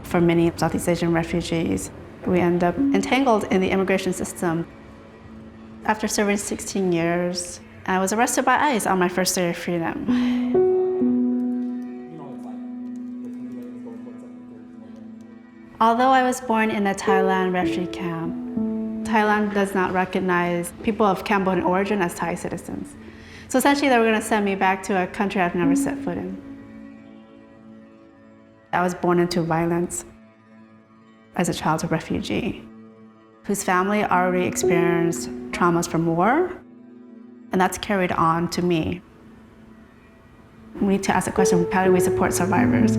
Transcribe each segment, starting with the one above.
for many Southeast Asian refugees. We end up entangled in the immigration system. After serving 16 years, I was arrested by ICE on my first day of freedom. Although I was born in a Thailand refugee camp, Thailand does not recognize people of Cambodian origin as Thai citizens. So essentially they were going to send me back to a country I've never set foot in. I was born into violence as a child of refugee, whose family already experienced traumas from war, and that's carried on to me. We need to ask the question, how do we support survivors?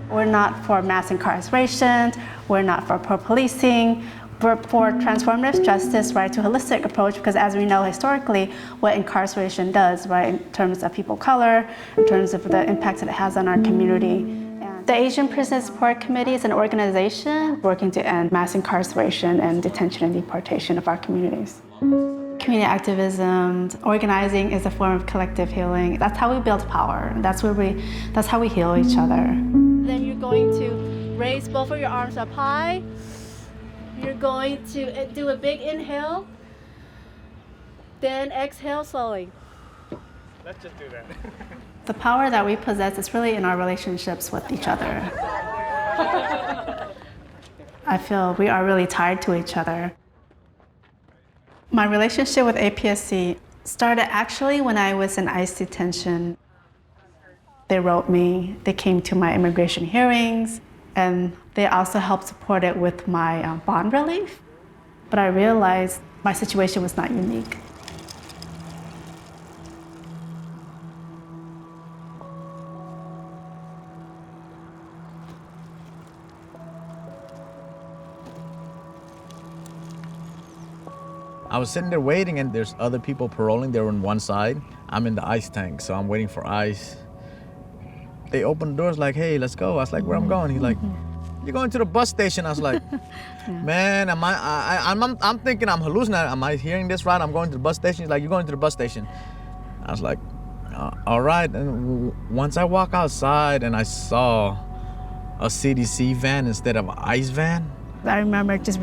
We're not for mass incarceration, we're not for policing, we're for transformative justice, right, to a holistic approach, because as we know historically, what incarceration does, right, in terms of people of color, in terms of the impact that it has on our community. And the Asian Prison Support Committee is an organization working to end mass incarceration and detention and deportation of our communities. Community activism, organizing is a form of collective healing. That's how we build power. That's how we heal each other. Then you're going to raise both of your arms up high. You're going to do a big inhale, then exhale slowly. Let's just do that. The power that we possess is really in our relationships with each other. I feel we are really tied to each other. My relationship with APSC started actually when I was in ICE detention. They wrote me, they came to my immigration hearings, and they also helped support it with my bond relief. But I realized my situation was not unique. I was sitting there waiting, and there's other people paroling. They're on one side. I'm in the ICE tank, so I'm waiting for ICE. They opened the doors like, hey, let's go. I was like, where I'm going? He's like, you're going to the bus station. I was like, man, I'm thinking I'm hallucinating. Am I hearing this right? I'm going to the bus station. He's like, you're going to the bus station. I was like, all right. And once I walk outside and I saw a CDC van instead of an ICE van. I remember just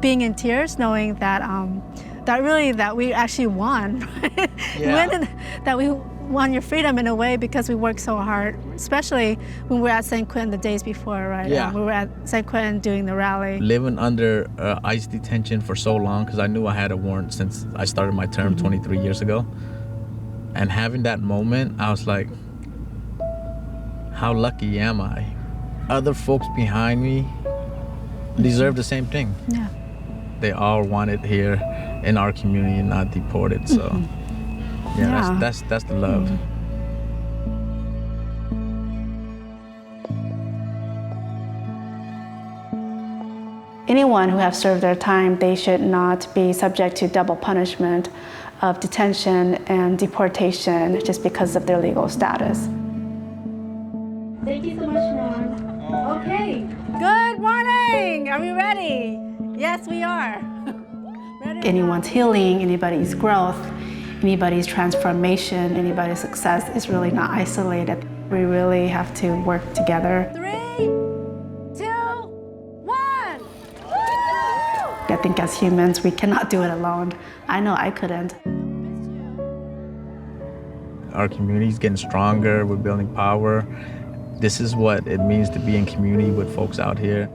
being in tears, knowing that that we actually won. Right? Yeah. That we won your freedom in a way because we worked so hard, especially when we were at San Quentin the days before, right? Yeah. We were at San Quentin doing the rally. Living under ICE detention for so long, because I knew I had a warrant since I started my term 23 years ago. And having that moment, I was like, how lucky am I? Other folks behind me deserve the same thing. Yeah. They all want it here in our community and not deported, so. Yeah, that's the love. Anyone who has served their time, they should not be subject to double punishment of detention and deportation just because of their legal status. Thank you so much, Ron. Okay. Good morning. Are we ready? Yes, we are. Ready? Anyone's healing, anybody's growth, anybody's transformation, anybody's success is really not isolated. We really have to work together. 3, 2, 1. I think as humans, we cannot do it alone. I know I couldn't. Our community's getting stronger, we're building power. This is what it means to be in community with folks out here.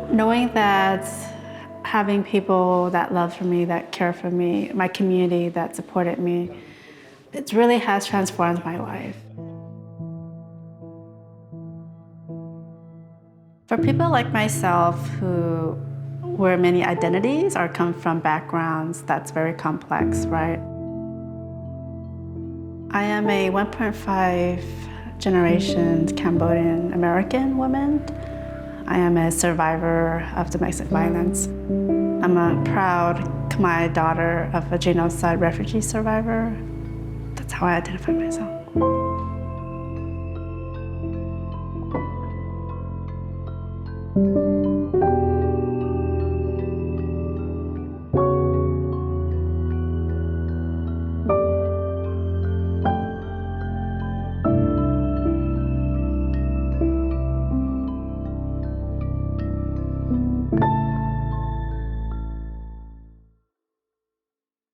Knowing that having people that loved for me, that care for me, my community that supported me, it really has transformed my life. For people like myself who wear many identities or come from backgrounds that's very complex, right? I am a 1.5 generation Cambodian American woman. I am a survivor of domestic violence. I'm a proud Khmer daughter of a genocide refugee survivor. That's how I identify myself.